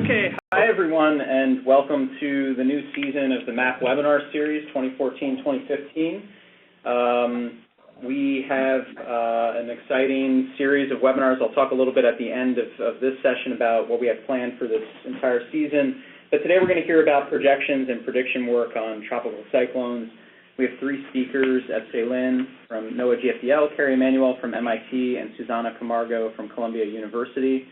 Okay, hi everyone, and welcome to the new season of the MAPP webinar series 2014-2015. We have an exciting series of webinars. I'll talk a little bit at the end of this session about what we have planned for this entire season. But today we're going to hear about projections and prediction work on tropical cyclones. We have three speakers, Lin from NOAA GFDL, Carrie Emanuel from MIT, and Susana Camargo from Columbia University.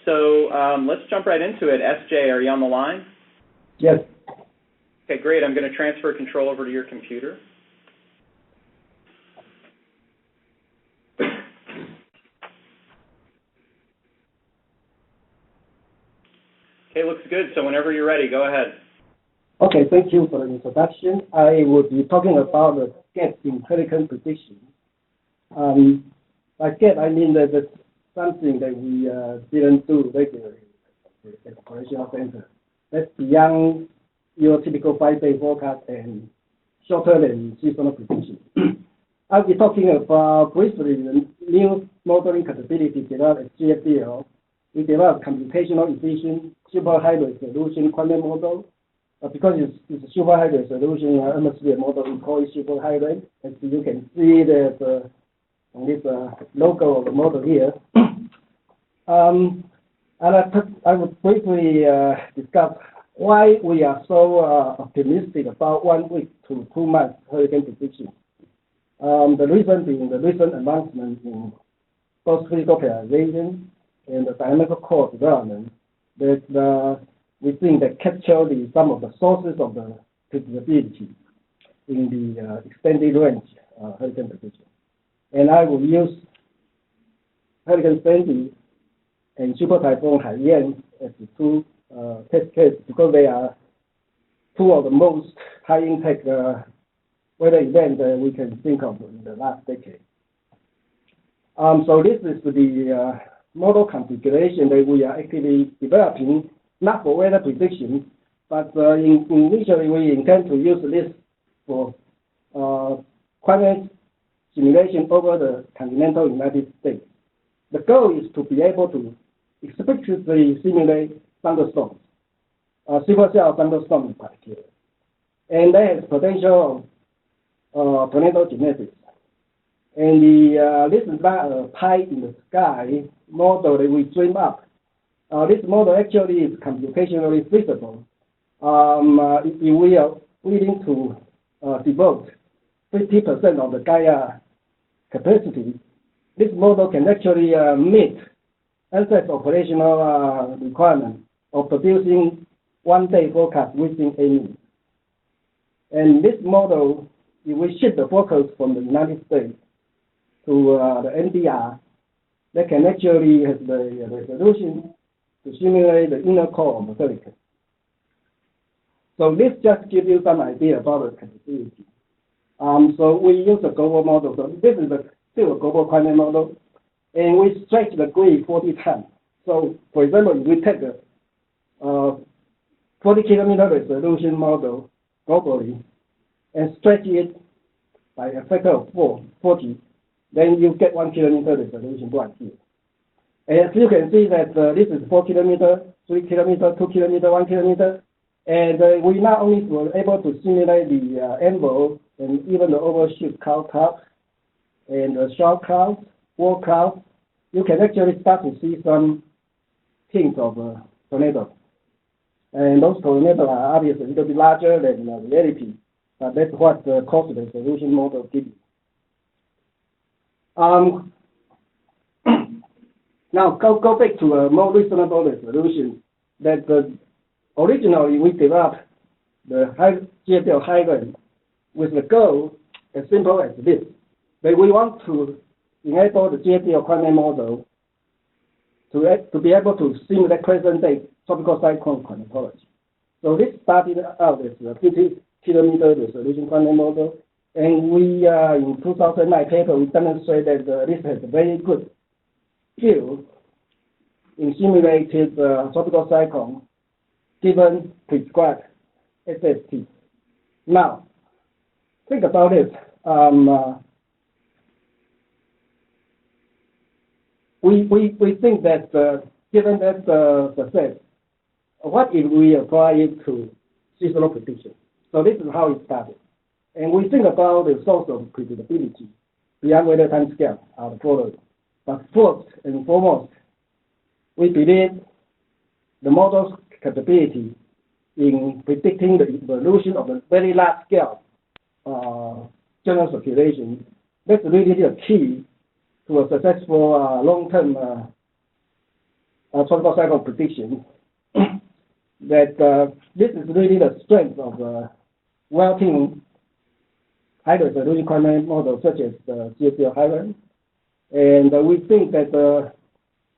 So let's jump right into it. SJ, are you on the line? Yes. Okay, great. I'm going to transfer control over to your computer. Okay, looks good. So whenever you're ready, go ahead. Okay, thank you for the introduction. I will be talking about the gap in pelican prediction. By gap, I mean that that's something that we didn't do regularly at the operational center. That's beyond your typical 5-day forecast and shorter than seasonal prediction. I'll be talking about briefly the new modeling capability developed at GFDL. We developed computational efficient super high resolution quantum model. Because it's a super high resolution atmosphere model, we call it super high rate. As you can see, there's on this logo of the model here. And I would briefly discuss why we are so optimistic about 1 week to 2 months hurricane prediction. The reason being the recent advancement in both physical polarization and the dynamical core development that we think that capture some of the sources of the predictability in the extended range hurricane prediction. And I will use Hurricane Sandy and Super Typhoon Haiyan as the two test cases because they are two of the most high impact weather events that we can think of in the last decade. So this is the model configuration that we are actively developing, not for weather prediction, but initially we intend to use this for climate simulation over the continental United States. The goal is to be able to explicitly simulate thunderstorms, supercell thunderstorms in particular. And that has potential tornado genetics. And this is not a pie in the sky model that we dream up. This model actually is computationally feasible. If we are willing to devote 50% of the Gaia capacity, this model can actually meet NSET's operational requirement of producing 1-day forecast within 8 minutes. And this model, if we shift the focus from the United States to the NDR, that can actually have the resolution to simulate the inner core of the hurricane. So this just gives you some idea about the capability. So we use a global model. So this is still a global climate model, and we stretch the grid 40 times. So for example, if we take a 40-kilometer resolution model globally and stretch it by a factor of 40, then you get 1 kilometer resolution right here. And as you can see that this is 4 kilometer, 3 kilometer, 2 kilometer, 1 kilometer, and we not only were able to simulate the envelope and even the overshoot cloud top and the shower clouds, wall clouds, you can actually start to see some hints of tornadoes. And those tornadoes are obviously a little bit larger than reality, but that's what the cost resolution model gives you. Now go back to a more reasonable resolution. That originally we developed the GFDL high range with the goal as simple as this: that we want to enable the GFDL climate model to be able to simulate present-day tropical cyclone climatology. So this started out as a 50-kilometer resolution climate model, and we in 2009 paper we demonstrated this has a very good skill in simulated tropical cyclone given prescribed SST. Now, think about it. We think that given that success, what if we apply it to seasonal prediction? So this is how it started. And we think about the source of predictability beyond weather time scale are the following. But first and foremost, we believe the model's capability in predicting the evolution of a very large scale general circulation. That's really the key to a successful long-term tropical cycle prediction. That this is really the strength of well-tuned high-resolution climate models such as the GFDL Haiyan. And we think that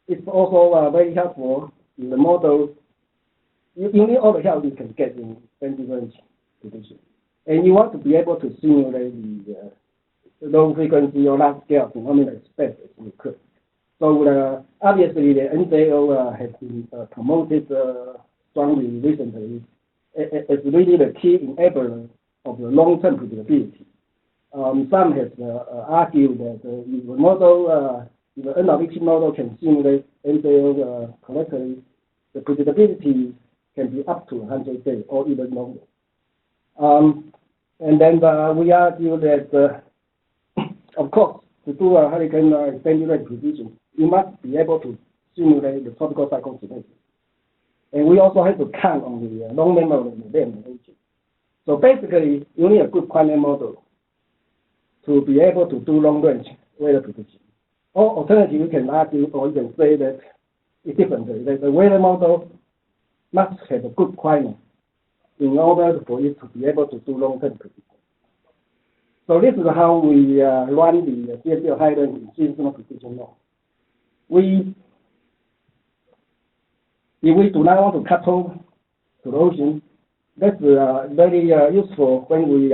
it's also very helpful in the model. You need all the help you can get in different prediction. And you want to be able to simulate the low frequency or large scale phenomena as best as you could. So obviously the NJO has been promoted strongly recently as really the key enabler of the long-term predictability. Some have argued that if the model, if the NOAA model can simulate NJO correctly, the predictability can be up to 100 days or even longer. And then we argue that, of course, to do a hurricane extended range prediction, you must be able to simulate the tropical cyclone scenario. And we also have to count on the long memory and the range. So basically, you need a good climate model to be able to do long-range weather prediction. Or alternatively, you can argue or you can say that it's differently, that the weather model must have a good climate in order for it to be able to do long-term prediction. So this is how we run the GFDL Haiyan seasonal prediction model. If we do not want to couple to the ocean, that's very useful when we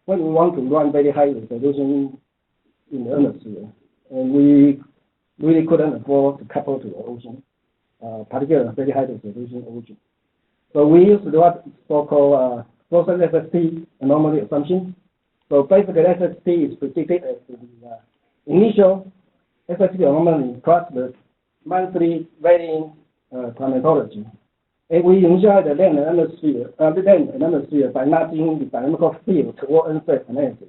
want to run very high resolution in the atmosphere, and we really couldn't afford to couple to the ocean, particularly very high resolution ocean. So we use what is so-called frozen SST anomaly assumption. So basically, SST is predicted as the initial SST anomaly plus the monthly varying climatology. And we initialize the land and atmosphere by nudging the dynamical field toward unsafe analysis.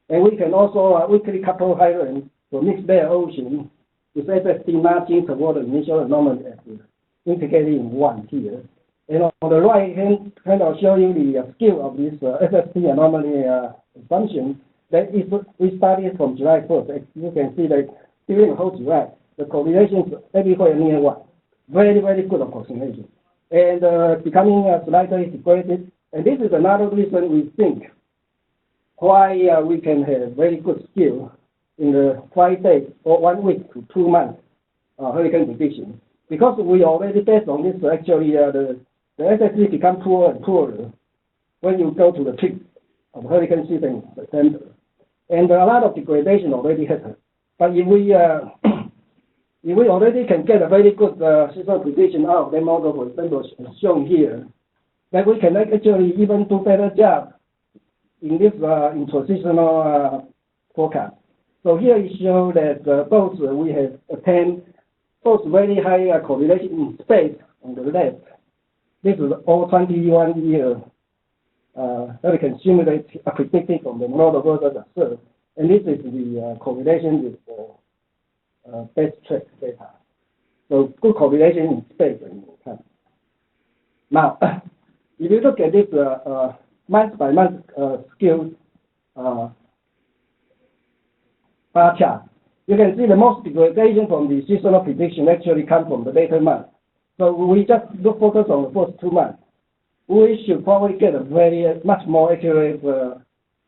And we can also weakly couple Haiyan to mixed layer ocean with SST nudging toward the initial anomaly as indicated in 1 here. And on the right hand, I'll show you the scale of this SST anomaly assumption. That is, we started from July 1st. As you can see that during the whole July, the correlations everywhere near 1. Very, very good approximation. And becoming slightly degraded. And this is another reason we think why we can have very good skill in the 5 days or 1 week to 2 months hurricane prediction. Because we already based on this, actually the SST become poorer and poorer when you go to the peak of hurricane season in September. And a lot of degradation already happened. But if we already can get a very good seasonal prediction out of the model, for example, as shown here, then we can actually even do better job in this intra-seasonal forecast. So here it shows that both we have attained both very high correlation in space on the left. This is all 21 years that we can simulate predicting from the model versus observed. And this is the correlation with best track data. So good correlation in space and time. Now, if you look at this month by month scale bar chart, you can see the most degradation from the seasonal prediction actually comes from the later month. So we just focus on the first 2 months. We should probably get a much more accurate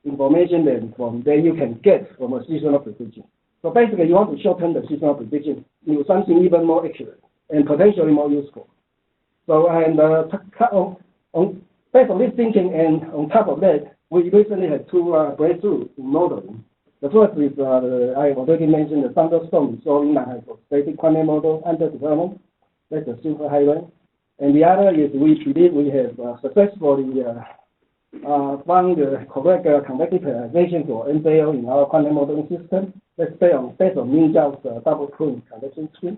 information than you can get from a seasonal prediction. So basically, you want to shorten the seasonal prediction into something even more accurate and potentially more useful. So, and based on this thinking, and on top of that, we recently had 2 breakthroughs in modeling. The first is I already mentioned the thunderstorm resolving non-hypostatic climate model under development. That's the super Haiyan. And the other is we believe we have successfully found the correct convective polarization for NJO in our climate modeling system. That's based on Minzhao's double cone convection screen.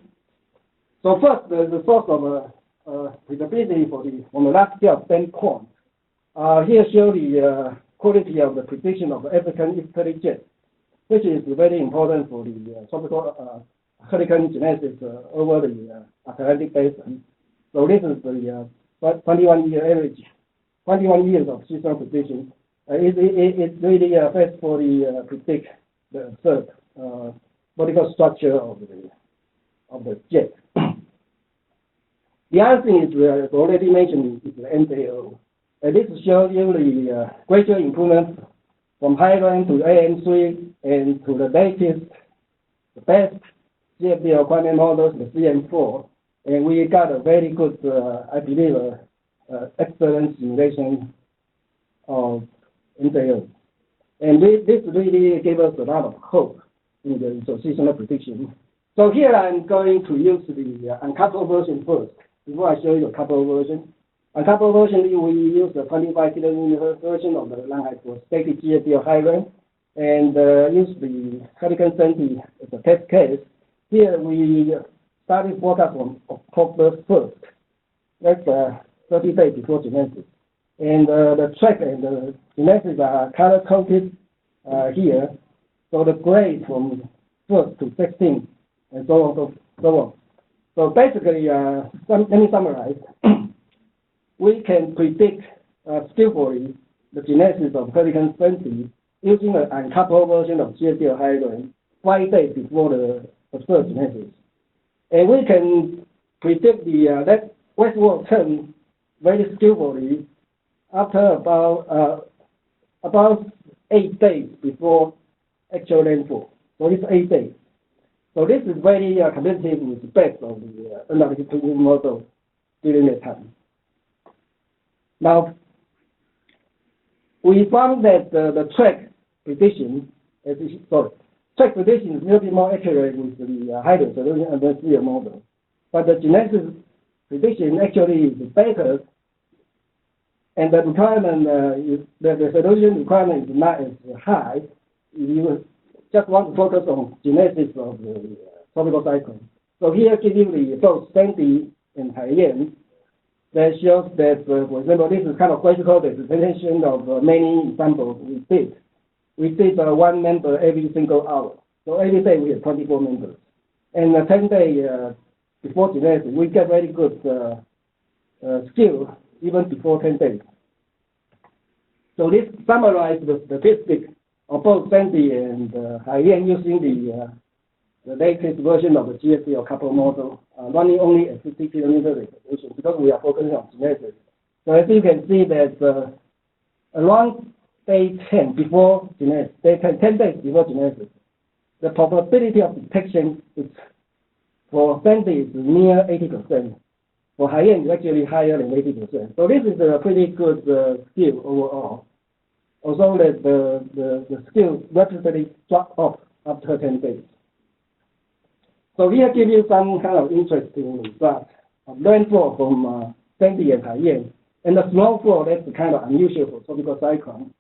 So first, the source of feasibility from the large scale standpoint. Here show the quality of the prediction of the African easterly jet, which is very important for the tropical hurricane genesis over the Atlantic basin. So this is the 21-year average, 21 years of seasonal prediction. It really best for the predict the third vertical structure of the jet. The other thing is already mentioned is the NAO. This shows you the gradual improvement from Haiyan to AM3 and to the latest, the best GFDL climate models, the CM4, and we got a very good, I believe, excellent simulation of NAO. And this really gave us a lot of hope in the seasonal prediction. So here I'm going to use the uncoupled version first, before I show you the coupled version. Uncoupled version, we use the 25 km version of the non-hydrostatic GFDL Haiyan, and use the Hurricane Sandy as a test case. Here we started forecast on October 1st. That's 30 days before genesis. And the track and the genesis are color coded here. So the grade from 1st to 16th and so on. So basically, let me summarize. We can predict skillfully the genesis of Hurricane Sandy using an uncoupled version of GFDL Haiyan 5 days before the first genesis. And we can predict that westward turn very skillfully after about 8 days before actual rainfall. So it's 8 days. So this is very competitive with the best of the analytical model during that time. Now, we found that the track prediction, track prediction is a little bit more accurate with the high resolution atmosphere model, but the genesis prediction actually is better, and the requirement the resolution requirement is not as high. You just want to focus on genesis of the tropical cyclone. So here give you the both Sandy and Haiyan. That shows that, for example, this is kind of graphical representation of many examples we did. We did one member every single hour. So every day we have 24 members. And 10 days before genesis, we get very good skill even before 10 days. So this summarizes the statistics of both Sandy and Haiyan using the latest version of the GFDL couple model, running only at 50 km resolution because we are focusing on genesis. So as you can see that around day 10 before genesis, 10 days before genesis, the probability of detection is for Sandy is near 80%. For Haiyan is actually higher than 80%. So this is a pretty good skill overall. Also that the skill rapidly drop off after 10 days. So here I give you some kind of interesting results of rainfall from Sandy and Haiyan. And the snowfall, that's kind of unusual for tropical cyclone.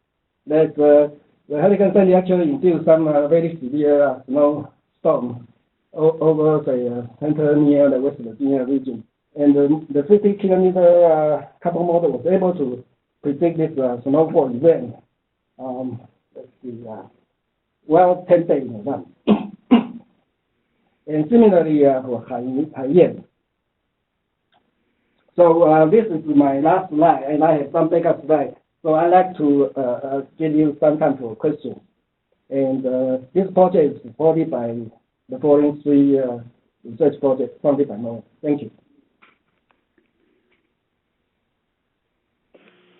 That the Hurricane Sandy actually induced some very severe snowstorm over the center near the West Virginia region. And the 50 km couple model was able to predict this snowfall event. Let's see, 10 days in advance. And similarly for Haiyan. So this is my last slide, and I have some backup slides. So I'd like to give you some time for questions. And this project is supported by the following 3 research projects funded by NOAA. Thank you.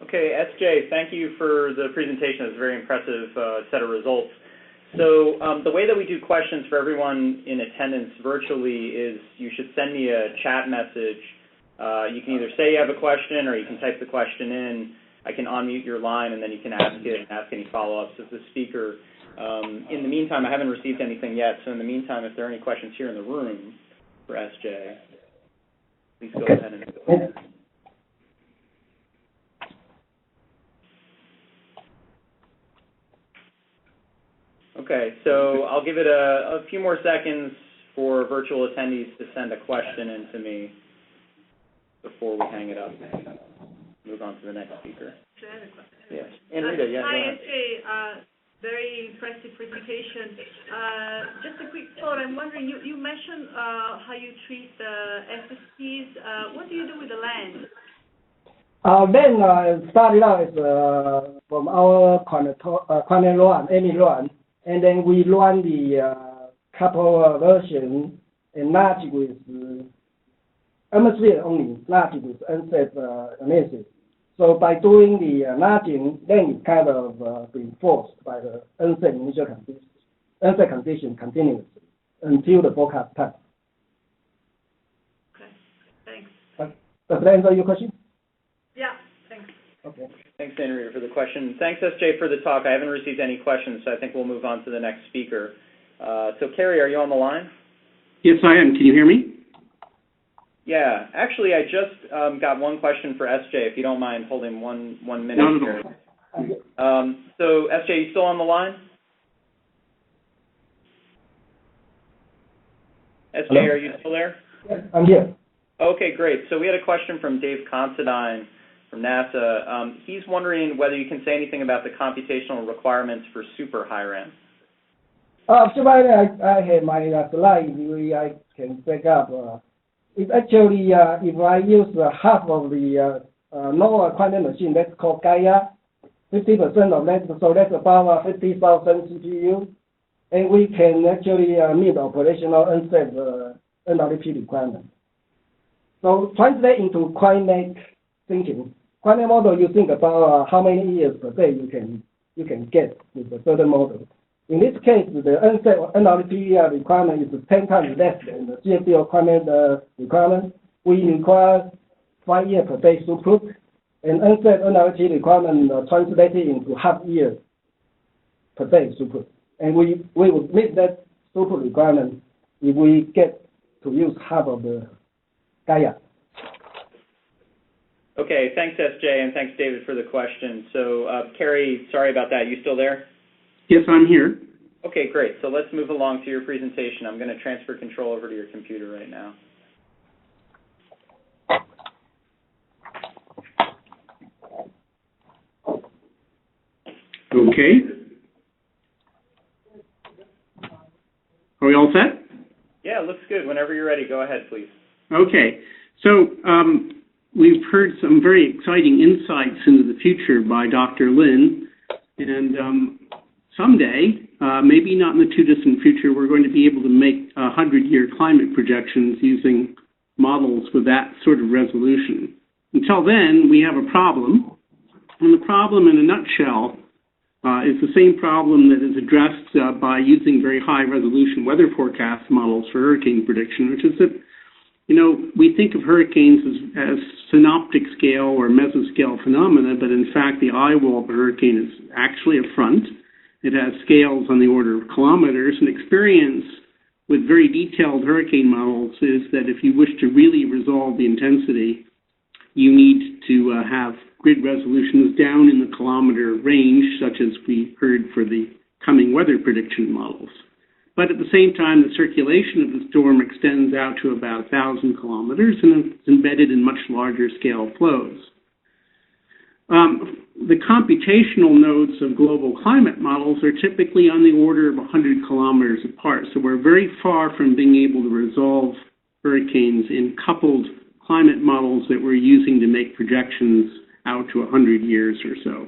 Okay, SJ, thank you for the presentation. It was a very impressive set of results. So the way that we do questions for everyone in attendance virtually is you should send me a chat message. You can either say you have a question or you can type the question in. I can unmute your line and then you can ask it and ask any follow-ups of the speaker. In the meantime, I haven't received anything yet, so in the meantime, if there are any questions here in the room for SJ, please go ahead and go ahead. Okay, so I'll give it a few more seconds for virtual attendees to send a question in to me before we hang it up. Move on to the next speaker. Yes. And Rita, yeah, hi, SJ. Very impressive presentation. Just a quick thought. I'm wondering, you mentioned how you treat the SSTs. What do you do with the land? Then started out as from our quantum run, AMI run, and then we run the couple version and large with atmosphere only, large with unsafe analysis. So by doing the larging, then it kind of reinforced by the unsafe initial condition, unsafe condition continuously until the forecast time. Okay, thanks. Does that answer your question? Yeah, thanks. Okay. Thanks, Andrea, for the question. Thanks, SJ, for the talk. I haven't received any questions, so I think we'll move on to the next speaker. So, Carrie, are you on the line? Yes, I am. Can you hear me? Yeah. Actually, I just got one question for SJ, if you don't mind holding one minute. Not here. at all. So, SJ, you still on the line? SJ, Hello? are you still there? Yes, I'm here. Okay, great. So we had a question from Dave Considine from NASA. He's wondering whether you can say anything about the computational requirements for super Haiyan. So I have my slide. I can back up. It's actually, if I use half of the NOAA quantum machine, that's called Gaia, 50% of that, so that's about 50,000 CPU. And we can actually meet operational unsafe NLP requirements. So translate into quantum thinking. Quantum model, you think about how many years per day you can get with a certain model. In this case, the unsafe NLP requirement is 10 times less than the GFDL quantum requirement. We require 5 years per day throughput, and unsafe NLP requirement translated into half year per day throughput. And we would meet that throughput requirement if we get to use half of the Gaia. Okay, thanks, SJ, and thanks, David, for the question. So, Carrie, sorry about that. You still there? Yes, I'm here. Okay, great. So let's move along to your presentation. I'm going to transfer control over to your computer right now. Okay. Are we all set? Yeah, it looks good. Whenever you're ready, go ahead, please. Okay. So we've heard some very exciting insights into the future by Dr. Lin, and someday, maybe not in the too distant future, we're going to be able to make 100-year climate projections using models with that sort of resolution. Until then, we have a problem, and the problem in a nutshell is the same problem that is addressed by using very high-resolution weather forecast models for hurricane prediction, which is that, you know, we think of hurricanes as synoptic scale or mesoscale phenomena, but in fact, the eye wall of a hurricane is actually a front. It has scales on the order of kilometers, and experience with very detailed hurricane models is that if you wish to really resolve the intensity, you need to have grid resolutions down in the kilometer range, such as we heard for the coming weather prediction models. But at the same time, the circulation of the storm extends out to about 1,000 kilometers and is embedded in much larger scale flows. The computational nodes of global climate models are typically on the order of 100 kilometers apart. So we're very far from being able to resolve hurricanes in coupled climate models that we're using to make projections out to 100 years or so.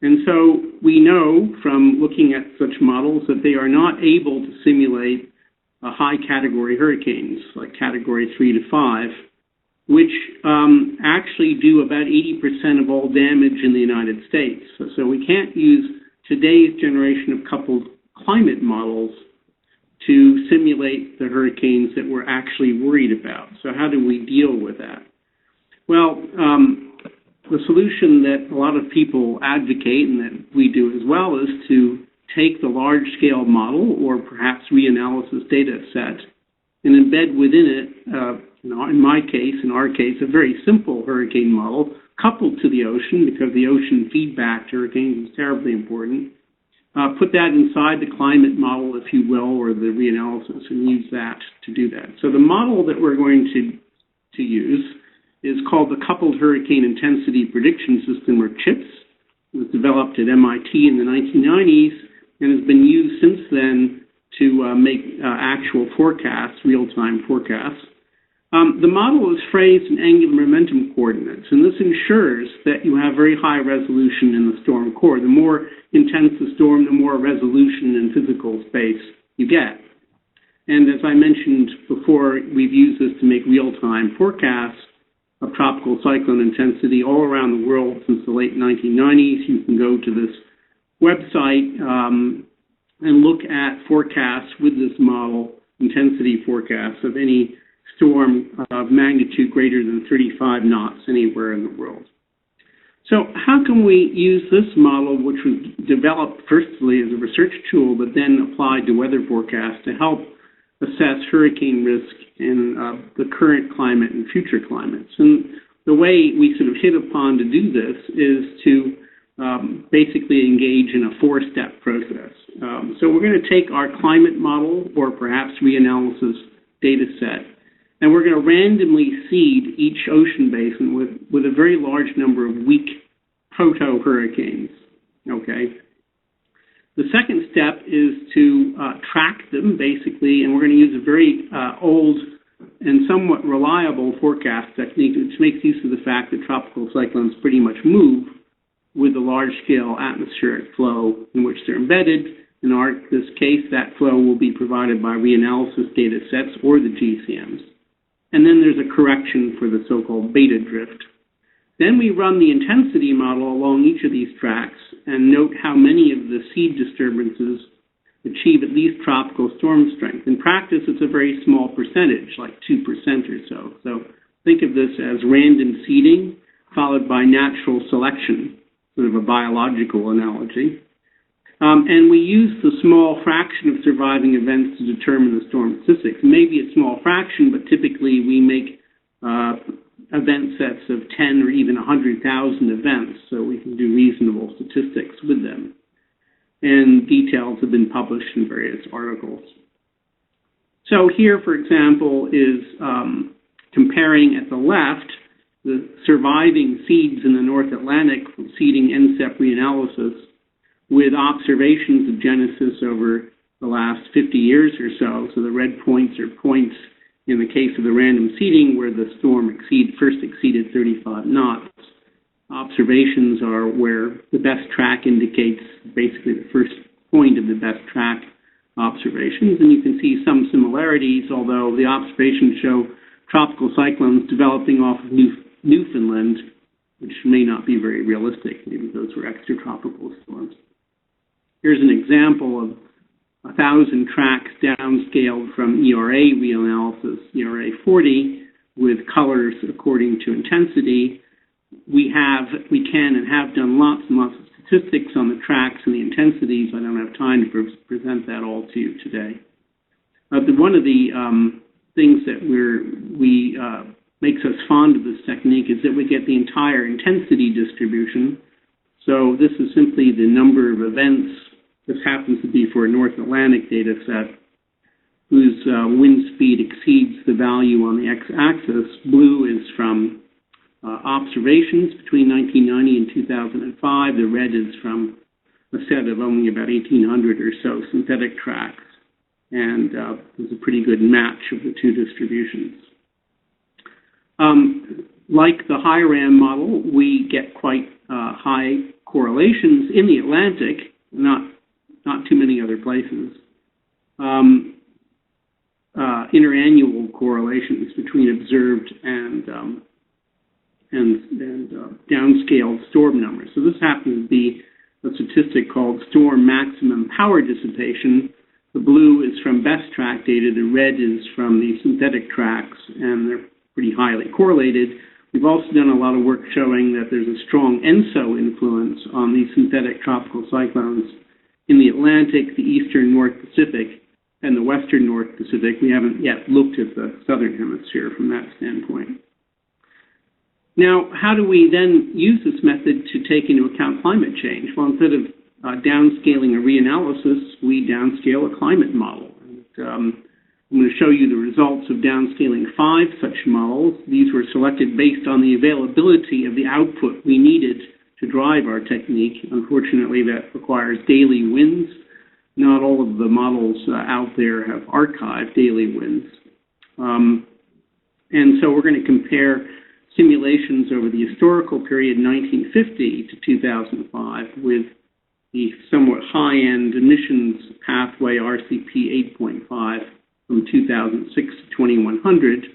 And so we know from looking at such models that they are not able to simulate high category hurricanes, like category 3 to 5, which actually do about 80% of all damage in the United States. So we can't use today's generation of coupled climate models to simulate the hurricanes that we're actually worried about. So how do we deal with that? Well, the solution that a lot of people advocate, and that we do as well, is to take the large-scale model, or perhaps reanalysis data set, and embed within it, in our case, a very simple hurricane model coupled to the ocean, because the ocean feedback to hurricanes is terribly important. Put that inside the climate model, if you will, or the reanalysis, and use that to do that. So the model that we're going to use is called the Coupled Hurricane Intensity Prediction System, or CHIPS. It was developed at MIT in the 1990s and has been used since then to make actual forecasts, real-time forecasts. The model is phrased in angular momentum coordinates, and this ensures that you have very high resolution in the storm core. The more intense the storm, the more resolution in physical space you get. And as I mentioned before, we've used this to make real-time forecasts of tropical cyclone intensity all around the world since the late 1990s. You can go to this website and look at forecasts with this model, intensity forecasts of any storm of magnitude greater than 35 knots anywhere in the world. So how can we use this model, which was developed firstly as a research tool, but then applied to weather forecasts to help assess hurricane risk in the current climate and future climates? And the way we sort of hit upon to do this is to basically engage in a four-step process. So we're going to take our climate model, or perhaps reanalysis data set, and we're going to randomly seed each ocean basin with a very large number of weak proto-hurricanes, okay? The second step is to track them, basically, and we're going to use a very old and somewhat reliable forecast technique, which makes use of the fact that tropical cyclones pretty much move with the large-scale atmospheric flow in which they're embedded. In this case, that flow will be provided by reanalysis data sets or the GCMs. And then there's a correction for the so-called beta drift. Then we run the intensity model along each of these tracks and note how many of the seed disturbances achieve at least tropical storm strength. In practice, it's a very small percentage, like 2% or so. So think of this as random seeding followed by natural selection, sort of a biological analogy. And we use the small fraction of surviving events to determine the storm statistics. Maybe a small fraction, but typically we make event sets of 10 or even 100,000 events, so we can do reasonable statistics with them. And details have been published in various articles. So here, for example, is comparing at the left the surviving seeds in the North Atlantic from seeding NCEP reanalysis with observations of genesis over the last 50 years or so. So the red points are points in the case of the random seeding where the storm first exceeded 35 knots. Observations are where the best track indicates basically the first point of the best track observations. And you can see some similarities, although the observations show tropical cyclones developing off of Newfoundland, which may not be very realistic. Maybe those were extratropical storms. Here's an example of 1,000 tracks downscaled from ERA reanalysis, ERA 40, with colors according to intensity. We can and have done lots and lots of statistics on the tracks and the intensities. I don't have time to present that all to you today. One of the things that makes us fond of this technique is that we get the entire intensity distribution. So this is simply the number of events. This happens to be for a North Atlantic data set whose wind speed exceeds the value on the x-axis. Blue is from observations between 1990 and 2005. The red is from a set of only about 1,800 or so synthetic tracks. And there's a pretty good match of the two distributions. Like the HIRAM model, we get quite high correlations in the Atlantic, not too many other places. Interannual correlations between observed and downscaled storm numbers. So this happens to be a statistic called storm maximum power dissipation. The blue is from best track data, the red is from the synthetic tracks, and they're pretty highly correlated. We've also done a lot of work showing that there's a strong ENSO influence on these synthetic tropical cyclones in the Atlantic, the eastern North Pacific, and the western North Pacific. We haven't yet looked at the southern hemisphere from that standpoint. Now, how do we then use this method to take into account climate change? Well, instead of downscaling a reanalysis, we downscale a climate model. And, I'm going to show you the results of downscaling 5 such models. These were selected based on the availability of the output we needed to drive our technique. Unfortunately, that requires daily winds. Not all of the models out there have archived daily winds. And so we're going to compare simulations over the historical period 1950 to 2005 with the somewhat high-end emissions pathway RCP 8.5 from 2006 to 2100.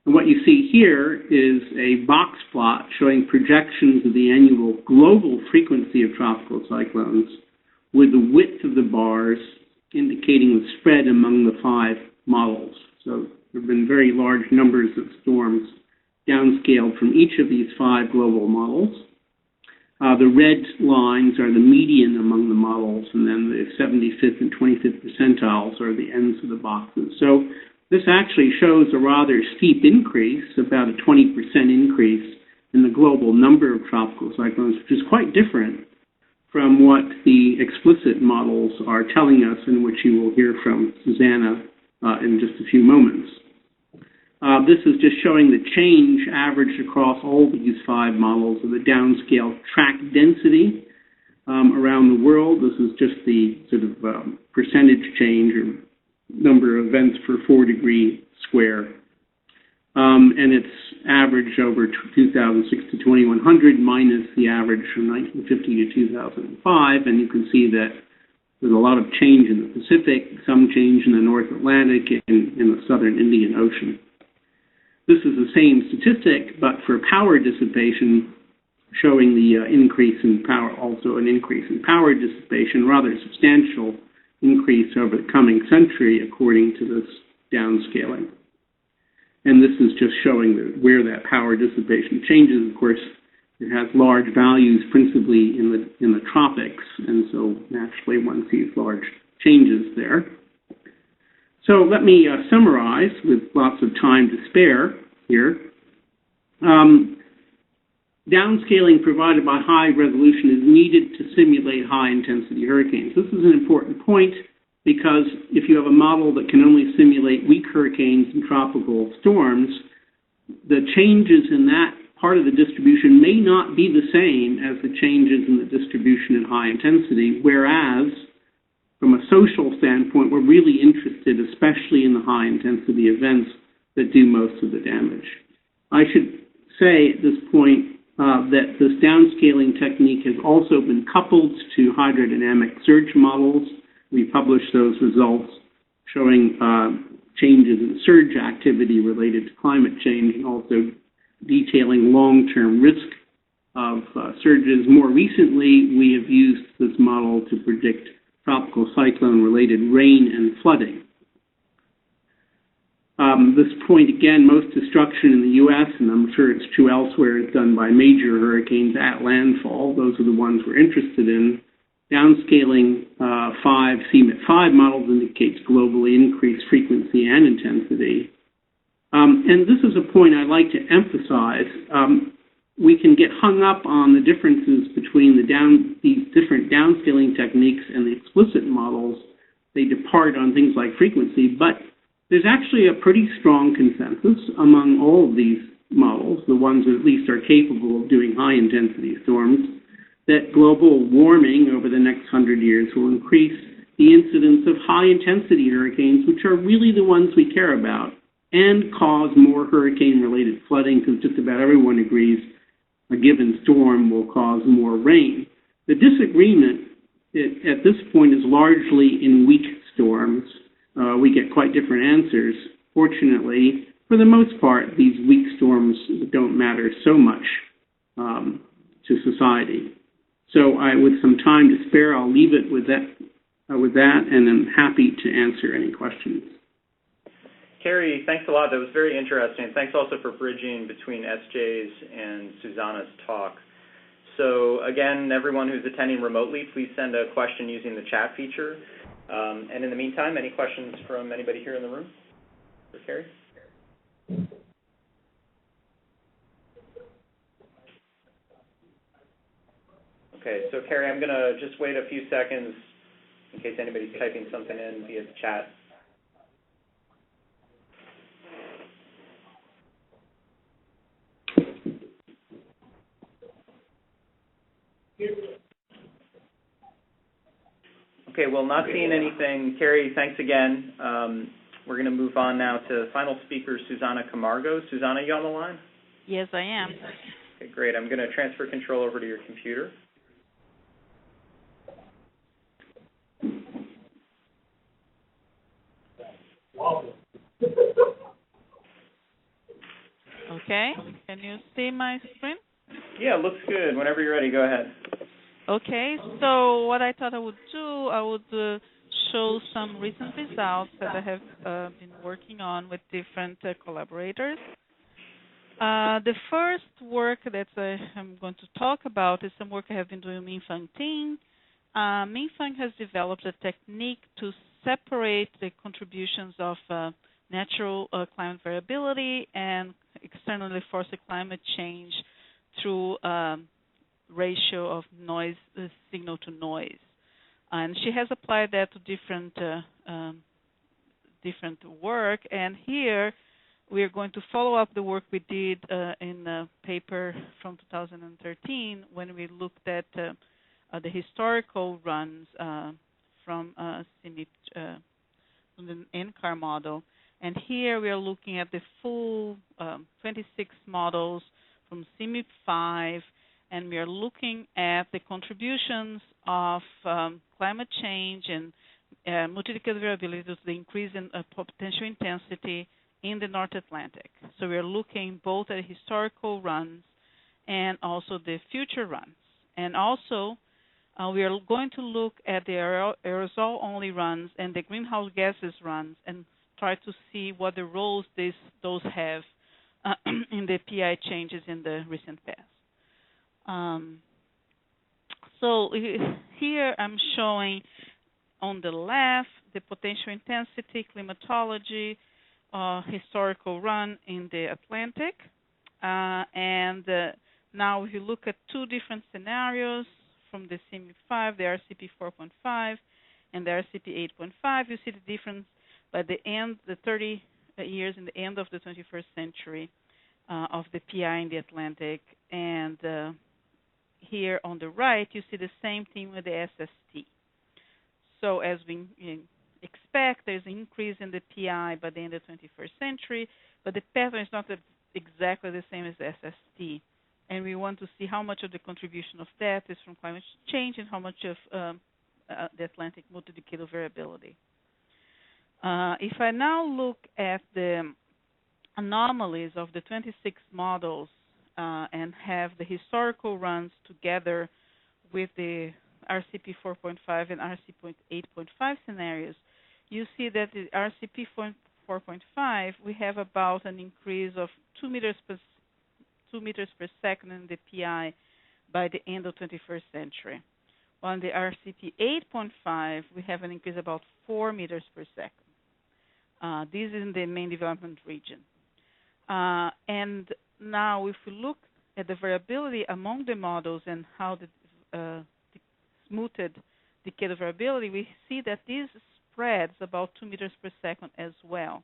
And what you see here is a box plot showing projections of the annual global frequency of tropical cyclones with the width of the bars indicating the spread among the 5 models. So there have been very large numbers of storms downscaled from each of these 5 global models. The red lines are the median among the models, and then the 75th and 25th percentiles are the ends of the boxes. So this actually shows a rather steep increase, about a 20% increase in the global number of tropical cyclones, which is quite different from what the explicit models are telling us, and which you will hear from Susanna in just a few moments. This is just showing the change averaged across all these 5 models of the downscale track density around the world. This is just the sort of percentage change or number of events per 4 degree square. And it's averaged over 2006 to 2100 minus the average from 1950 to 2005. And you can see that there's a lot of change in the Pacific, some change in the North Atlantic and in the Southern Indian Ocean. This is the same statistic, but for power dissipation, showing the increase in power, also an increase in power dissipation, rather substantial increase over the coming century, according to this downscaling. And this is just showing where that power dissipation changes. Of course, it has large values, principally in the tropics, and so naturally one sees large changes there. So let me summarize with lots of time to spare here. Downscaling provided by high resolution is needed to simulate high-intensity hurricanes. This is an important point because if you have a model that can only simulate weak hurricanes and tropical storms, the changes in that part of the distribution may not be the same as the changes in the distribution at high intensity, whereas from a social standpoint, we're really interested, especially in the high-intensity events that do most of the damage. I should say at this point that this downscaling technique has also been coupled to hydrodynamic surge models. We published those results showing changes in surge activity related to climate change and also detailing long-term risk of surges. More recently, we have used this model to predict tropical cyclone-related rain and flooding. This point, again, most destruction in the U.S., and I'm sure it's true elsewhere, is done by major hurricanes at landfall. Those are the ones we're interested in. Downscaling 5 CMIT-5 models indicates globally increased frequency and intensity. And this is a point I'd like to emphasize. We can get hung up on the differences between these different downscaling techniques and the explicit models. They depart on things like frequency, but there's actually a pretty strong consensus among all of these models, the ones that at least are capable of doing high-intensity storms, that global warming over the next 100 years will increase the incidence of high-intensity hurricanes, which are really the ones we care about, and cause more hurricane-related flooding, because just about everyone agrees a given storm will cause more rain. The disagreement at this point is largely in weak storms. We get quite different answers. Fortunately, for the most part, these weak storms don't matter so much to society. So with some time to spare, I'll leave it with that, and I'm happy to answer any questions. Carrie, thanks a lot. That was very interesting. Thanks also for bridging between SJ's and Susanna's talk. So again, everyone who's attending remotely, please send a question using the chat feature. And in the meantime, any questions from anybody here in the room for Carrie? Okay, so Carrie, I'm going to just wait a few seconds in case anybody's typing something in via the chat. Okay, well, not seeing anything. Carrie, thanks again. We're going to move on now to final speaker, Susana Camargo. Susana, you on the line? Yes, I am. Okay, great. I'm going to transfer control over to your computer. Okay, can you see my screen? Yeah, looks good. Whenever you're ready, go ahead. Okay, so what I thought I would do, I would show some recent results that I have been working on with different collaborators. The first work that I'm going to talk about is some work I have been doing with Lin Filling. Lin Filling has developed a technique to separate the contributions of natural climate variability and externally forced climate change through ratio of noise, signal to noise. And she has applied that to different work. And here we are going to follow up the work we did in a paper from 2013 when we looked at the historical runs from CMIP, from the NCAR model. And here we are looking at the full 26 models from CMIP 5, and we are looking at the contributions of climate change and multi-decadal variability to the increase in potential intensity in the North Atlantic. So we are looking both at historical runs and also the future runs. And also, we are going to look at the aerosol-only runs and the greenhouse gases runs and try to see what the roles those have in the PI changes in the recent past. So here I'm showing on the left the potential intensity, climatology, historical run in the Atlantic. And now if you look at two different scenarios from the CMIP 5, the RCP 4.5 and the RCP 8.5, you see the difference by the end, the 30 years in the end of the 21st century of the PI in the Atlantic. And here on the right, you see the same thing with the SST. So as we expect, there's an increase in the PI by the end of the 21st century, but the pattern is not exactly the same as the SST. And we want to see how much of the contribution of that is from climate change and how much of the Atlantic multi-decadal variability. If I now look at the anomalies of the 26 models and have the historical runs together with the RCP 4.5 and RCP 8.5 scenarios, you see that the RCP 4.5, we have about an increase of 2 meters per second in the PI by the end of 21st century. On the RCP 8.5, we have an increase about 4 meters per second. This is in the main development region. And now if we look at the variability among the models and how the smoothed decadal variability, we see that this spreads about 2 meters per second as well.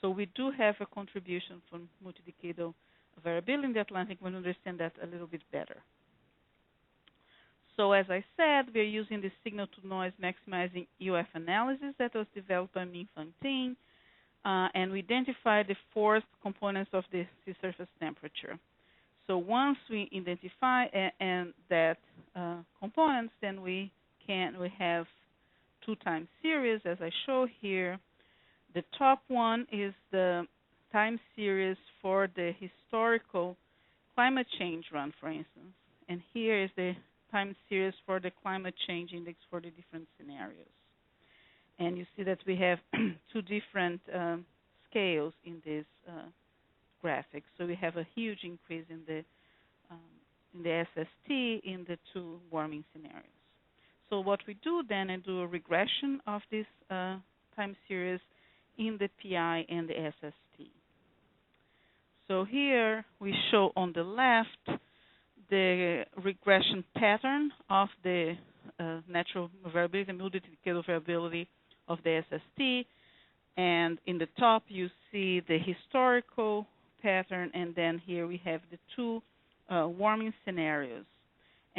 So we do have a contribution from multi-decadal variability in the Atlantic when we understand that a little bit better. So as I said, we are using the signal-to-noise maximizing UF analysis that was developed by Lin Filling, and we identified the 4 components of the sea surface temperature. So once we identify that components, then we have 2 time series, as I show here. The top one is the time series for the historical climate change run, for instance, and here is the time series for the climate change index for the different scenarios. And you see that we have 2 different scales in this graphic. So we have a huge increase in the SST in the 2 warming scenarios. So what we do then is do a regression of this time series in the PI and the SST. So here we show on the left the regression pattern of the natural variability and multi-decadal variability of the SST, and in the top you see the historical pattern, and then here we have the 2 warming scenarios.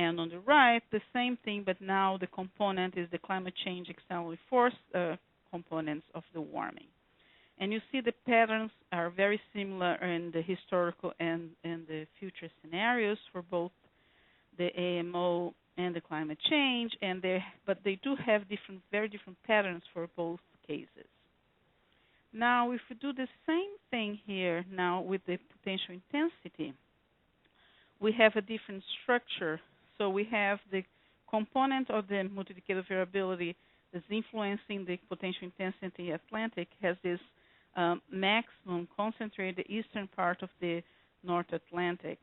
And on the right, the same thing, but now the component is the climate change externally forced components of the warming. And you see the patterns are very similar in the historical and the future scenarios for both the AMO and the climate change, but they do have very different patterns for both cases. Now, if we do the same thing here now with the potential intensity, we have a different structure. So we have the component of the multi-decadal variability that's influencing the potential intensity in the Atlantic has this maximum concentrated the eastern part of the North Atlantic,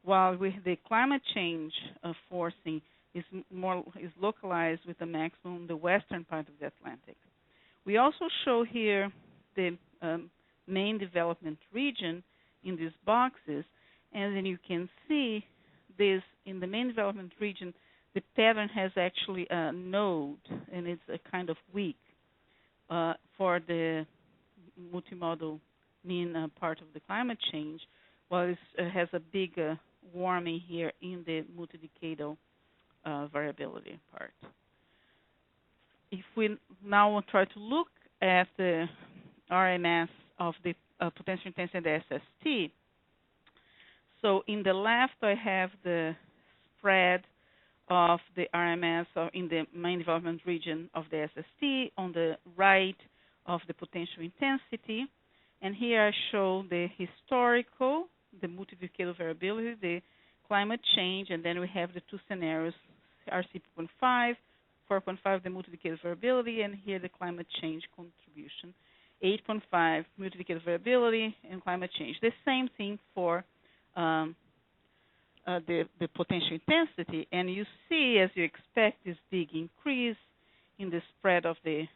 while with the climate change forcing is localized with the maximum in the western part of the Atlantic. We also show here the main development region in these boxes, and then you can see this in the main development region, the pattern has actually a node, and it's a kind of weak for the multimodal mean part of the climate change, while it has a big warming here in the multi-decadal variability part. If we now try to look at the RMS of the potential intensity of the SST, so in the left I have the spread of the RMS in the main development region of the SST, on the right of the potential intensity, and here I show the historical, the multi-decadal variability, the climate change, and then we have the two scenarios, RC 4.5, 4.5 the multi-decadal variability, and here the climate change contribution, 8.5 multi-decadal variability and climate change. The same thing for the potential intensity, and you see, as you expect, this big increase in the spread of the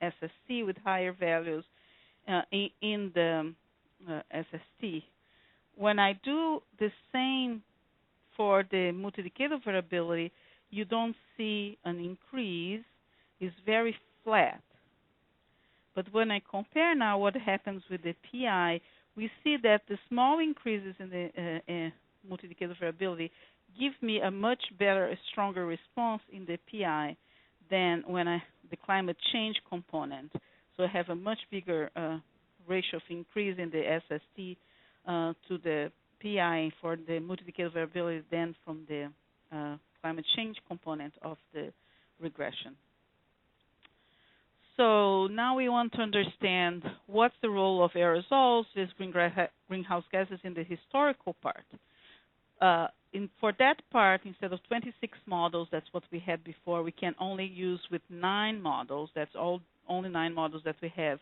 SST with higher values in the SST. When I do the same for the multi-decadal variability, you don't see an increase. It's very flat. But when I compare now what happens with the PI, we see that the small increases in the multi-decadal variability give me a much better, a stronger response in the PI than when the climate change component. So I have a much bigger ratio of increase in the SST to the PI for the multi-decadal variability than from the climate change component of the regression. So now we want to understand what's the role of aerosols, these greenhouse gases, in the historical part. For that part, instead of 26 models, that's what we had before, we can only use with 9 models. That's only 9 models that we have.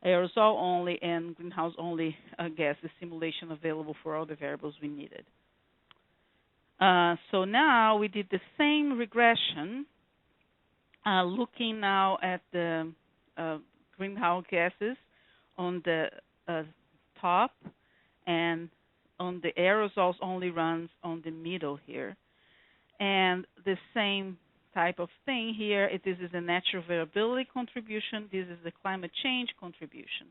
Aerosol only and greenhouse only gas, the simulation available for all the variables we needed. So now we did the same regression, looking now at the greenhouse gases on the top, and on the aerosols only runs on the middle here. And the same type of thing here, this is the natural variability contribution, this is the climate change contribution.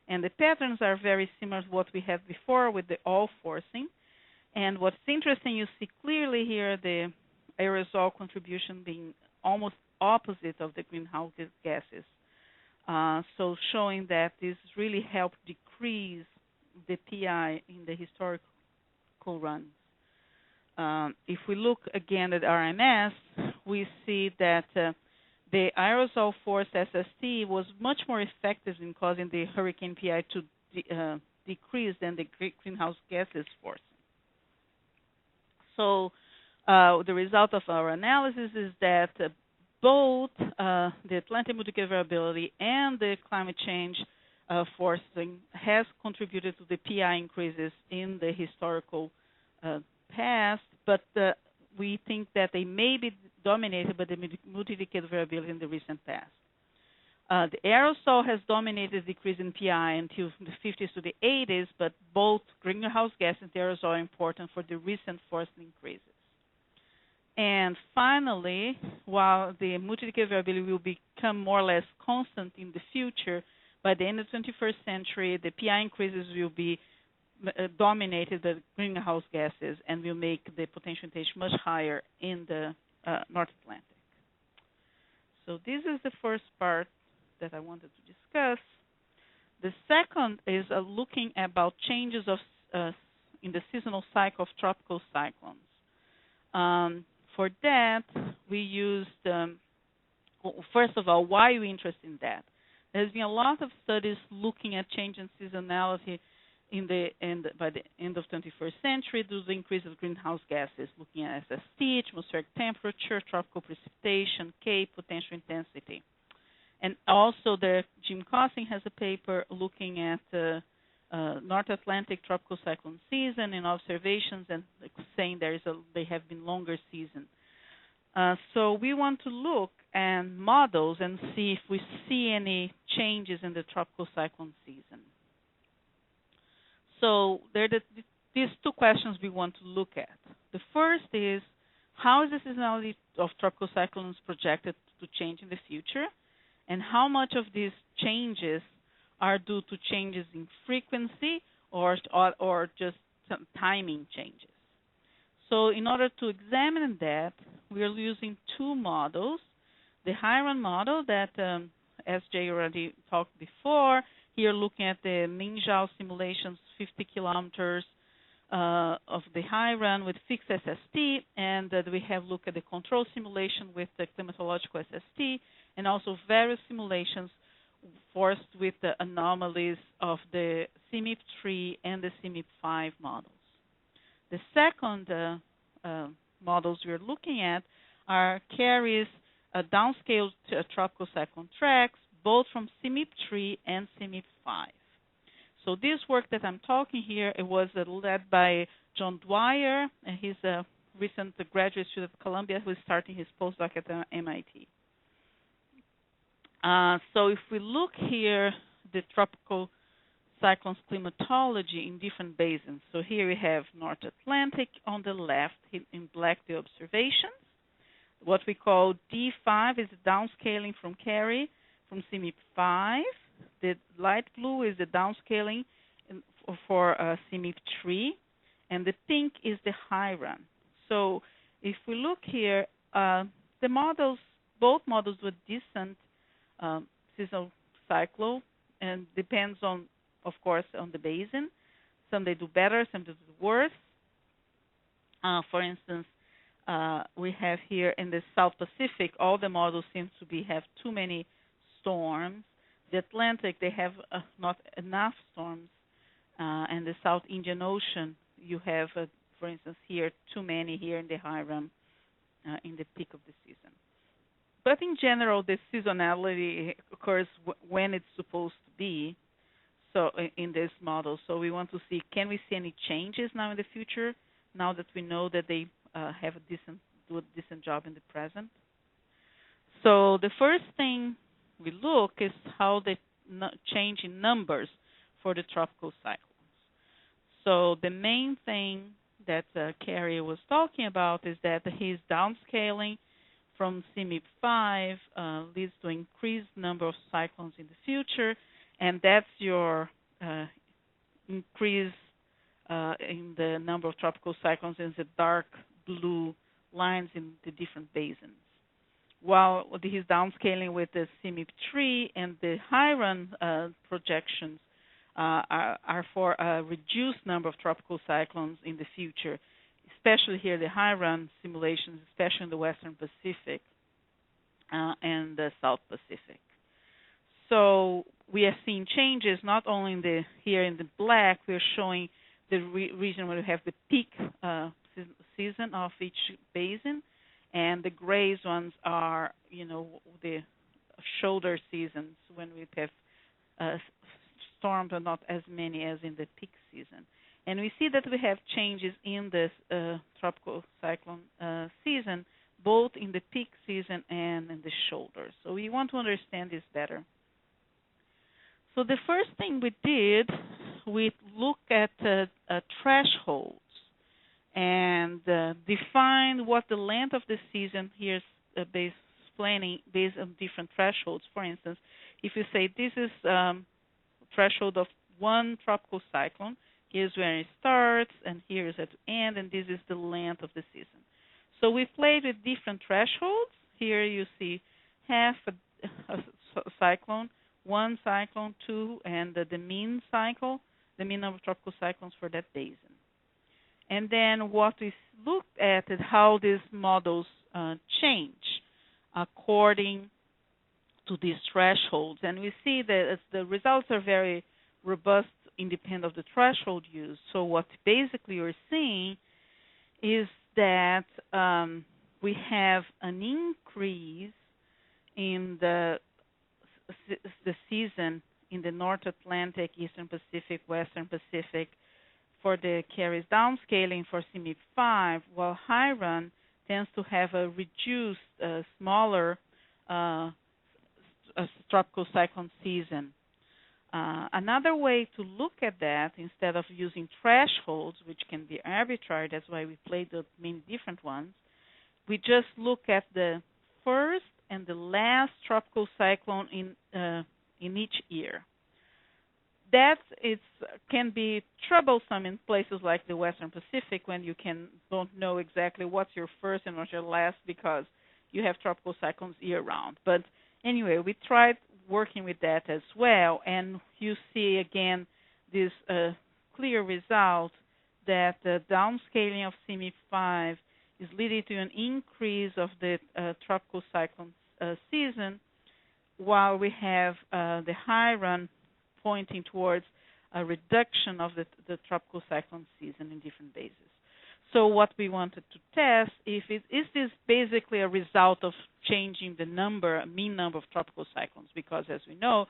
And the patterns are very similar to what we had before with the all forcing. And what's interesting, you see clearly here the aerosol contribution being almost opposite of the greenhouse gases. So showing that this really helped decrease the PI in the historical runs. If we look again at RMS, we see that the aerosol force SST was much more effective in causing the hurricane PI to decrease than the greenhouse gases force. So the result of our analysis is that both the Atlantic multi-decadal variability and the climate change forcing has contributed to the PI increases in the historical past, but we think that they may be dominated by the multi-decadal variability in the recent past. The aerosol has dominated the decrease in PI until the 50s to the 80s, but both greenhouse gas and aerosol are important for the recent forced increases. And finally, while the multi-decadal variability will become more or less constant in the future, by the end of the 21st century, the PI increases will be dominated the greenhouse gases and will make the potential intention much higher in the North Atlantic. So this is the first part that I wanted to discuss. The second is looking about changes of in the seasonal cycle of tropical cyclones. For that, we used, first of all, why are we interested in that? There's been a lot of studies looking at change in seasonality by the end of 21st century due to the increase of greenhouse gases, looking at SST, atmospheric temperature, tropical precipitation, K, potential intensity. And also, Jim Cossing has a paper looking at North Atlantic tropical cyclone season and observations, and saying they have been longer season. So we want to look at models and see if we see any changes in the tropical cyclone season. So there are these two questions we want to look at. The first is, how is the seasonality of tropical cyclones projected to change in the future? And how much of these changes are due to changes in frequency or just some timing changes? So in order to examine that, we are using two models. The Haiyan model that SJ already talked before, here looking at the Minjao simulations, 50 kilometers of the Haiyan with fixed SST, and we have looked at the control simulation with the climatological SST, and also various simulations forced with the anomalies of the CMIP3 and the CMIP5 models. The second models we're looking at are carries downscaled tropical cyclone tracks, both from CMIP3 and CMIP5. So this work that I'm talking here, it was led by John Dwyer, and he's a recent graduate student at Columbia who is starting his postdoc at MIT. So if we look here, the tropical cyclones climatology in different basins. So here we have North Atlantic on the left, in black the observations. What we call D5 is the downscaling from Cary from CMIP5. The light blue is the downscaling for CMIP3, and the pink is the Haiyan. So if we look here, the models, both models with decent seasonal cycle, and depends on, of course, on the basin. Some they do better, some they do worse. For instance, we have here in the South Pacific, all the models seem to have too many storms. The Atlantic, they have not enough storms. And the South Indian Ocean, you have, for instance, here, too many here in the Haiyan in the peak of the season. But in general, the seasonality occurs when it's supposed to be. So in this model, so we want to see, can we see any changes now in the future? Now that we know that they do a decent job in the present. So the first thing we look is how they change in numbers for the tropical cyclones. So the main thing that Cary was talking about is that his downscaling from CMIP5 leads to increased number of cyclones in the future, and that's your increase in the number of tropical cyclones in the dark blue lines in the different basins. While his downscaling with the CMIP3 and the Haiyan projections are for a reduced number of tropical cyclones in the future, especially here the Haiyan simulations, especially in the Western Pacific and the South Pacific. So we are seeing changes not only in here in the black, we are showing the region where we have the peak season of each basin, and the grays ones are, the shoulder seasons when we have storms are not as many as in the peak season. And we see that we have changes in this tropical cyclone season, both in the peak season and in the shoulder. So we want to understand this better. So the first thing we did, we looked at thresholds and defined what the length of the season here is explaining based on different thresholds. For instance, if you say this is threshold of one tropical cyclone, Here's where it starts, and here's at the end, and this is the length of the season. So we played with different thresholds. Here you see half a cyclone, one cyclone, two, and the mean cycle, the mean number of tropical cyclones for that basin. And then what we looked at is how these models change according to these thresholds. And we see that the results are very robust, independent of the threshold used. So what basically we're seeing is that we have an increase in the season in the North Atlantic, Eastern Pacific, Western Pacific for the carries downscaling for CMIP 5, while Haiyan tends to have a reduced, smaller tropical cyclone season. Another way to look at that, instead of using thresholds, which can be arbitrary, that's why we played the many different ones, we just look at the first and the last tropical cyclone in each year. That can be troublesome in places like the Western Pacific when you don't know exactly what's your first and what's your last because you have tropical cyclones year-round. But anyway, we tried working with that as well, and you see again this clear result that the downscaling of CMIP 5 is leading to an increase of the tropical cyclone season, while we have the Haiyan pointing towards a reduction of the tropical cyclone season in different bases. So what we wanted to test is this basically a result of changing the mean number of tropical cyclones? Because as we know,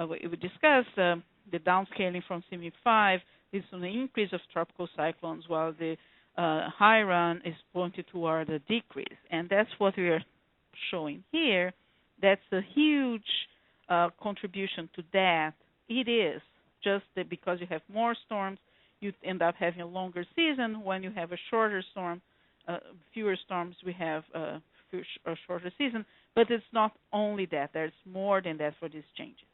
we discussed the downscaling from CMIP 5 is an increase of tropical cyclones, while the Haiyan is pointed toward a decrease, and that's what we are showing here. That's a huge contribution to that. It is just that because you have more storms, you end up having a longer season. When you have a shorter storm, fewer storms, we have a shorter season. But it's not only that. There's more than that for these changes.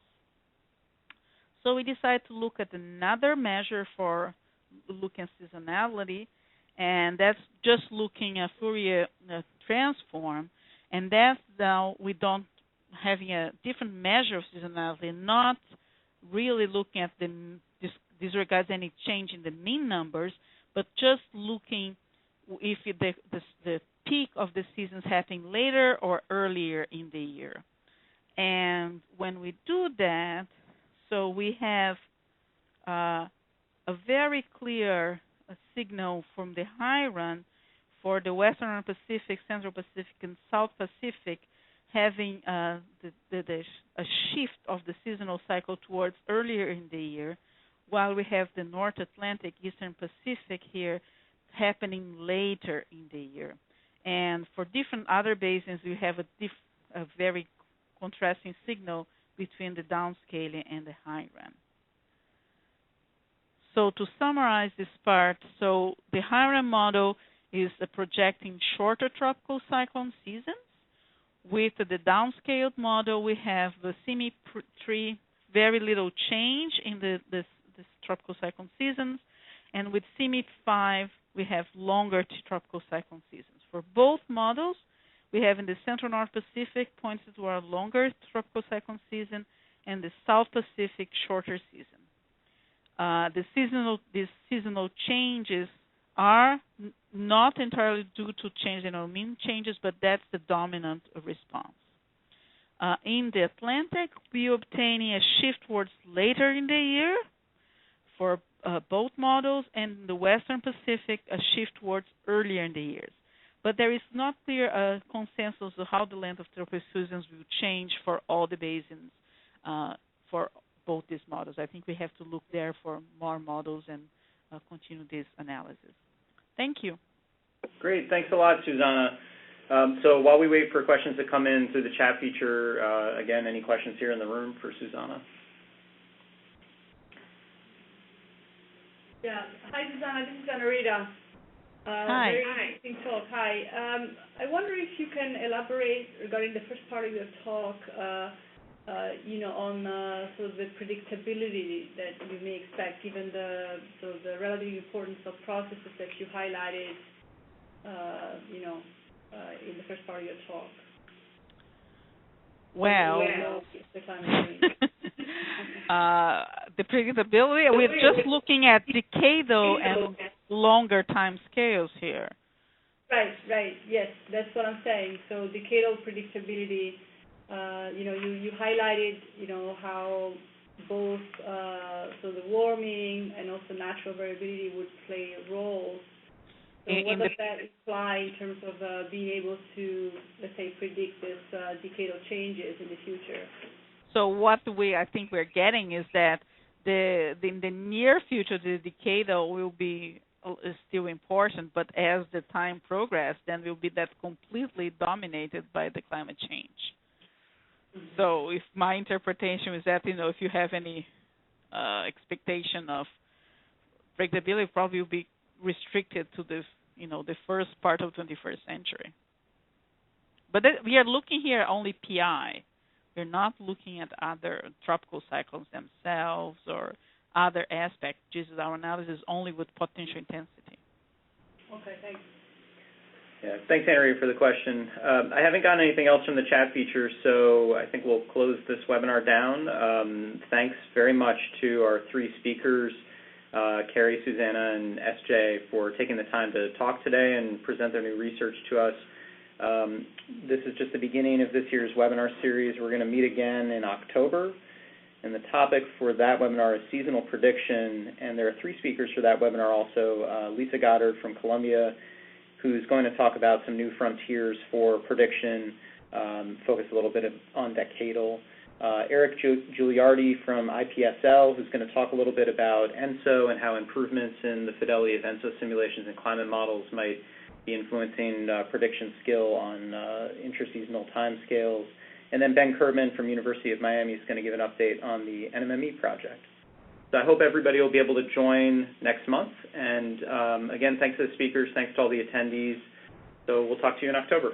So we decided to look at another measure for looking at seasonality, and that's just looking at Fourier transform. And that's now we don't having a different measure of seasonality, not really looking at disregards any change in the mean numbers, but just looking if the peak of the season is happening later or earlier in the year. And when we do that, so we have a very clear signal from the Haiyan for the Western Pacific, Central Pacific, and South Pacific having a shift of the seasonal cycle towards earlier in the year, while we have the North Atlantic, Eastern Pacific here happening later in the year. And for different other basins, we have a very contrasting signal between the downscaling and the Haiyan. So to summarize this part, so the Haiyan model is projecting shorter tropical cyclone seasons. With the downscaled model, we have the CMIP 3, very little change in the tropical cyclone seasons. And with CMIP 5, we have longer tropical cyclone seasons. For both models, we have in the Central North Pacific points to our longer tropical cyclone season, and the South Pacific shorter season. These seasonal changes are not entirely due to change in our mean changes, but that's the dominant response. In the Atlantic, we are obtaining a shift towards later in the year for both models, and in the Western Pacific, a shift towards earlier in the years. But there is not clear consensus of how the length of tropical seasons will change for all the basins for both these models. I think we have to look there for more models and continue this analysis. Thank you. Great. Thanks a lot, Susanna. So while we wait for questions to come in through the chat feature, again, any questions here in the room for Susanna? Yeah. Hi, Susanna. This is Anarita. Hi. Very interesting talk. Hi. I wonder if you can elaborate regarding the first part of your talk, on sort of the predictability that you may expect, given the relative importance of processes that you highlighted, in the first part of your talk. Well, the predictability, we're just looking at decadal and longer time scales here. Right, yes, that's what I'm saying. So decadal predictability, you highlighted, how both so the warming and also natural variability would play a role. So what does that imply in terms of being able to, let's say, predict this decadal changes in the future? So what I think we're getting is that in the near future, the decadal will be still important, but as the time progresses, then will be that completely dominated by the climate change. Mm-hmm. So if my interpretation is that, if you have any expectation of predictability, probably will be restricted to the first part of 21st century. But we are looking here only PI. We're not looking at other tropical cyclones themselves or other aspects. Our analysis only with potential intensity. Okay, thanks. Yeah, thanks, Andrea, for the question. I haven't gotten anything else from the chat feature, so I think we'll close this webinar down. Thanks very much to our three speakers, Carrie, Susanna, and SJ, for taking the time to talk today and present their new research to us. This is just the beginning of this year's webinar series. We're going to meet again in October, and the topic for that webinar is seasonal prediction, and there are three speakers for that webinar also. Lisa Goddard from Columbia, who's going to talk about some new frontiers for prediction, focus a little bit on decadal. Eric Giuliardi from IPSL, who's going to talk a little bit about ENSO and how improvements in the fidelity of ENSO simulations and climate models might be influencing prediction skill on intra-seasonal timescales. And then Ben Kerman from University of Miami is going to give an update on the NMME project. So I hope everybody will be able to join next month. And again, thanks to the speakers, thanks to all the attendees. So we'll talk to you in October.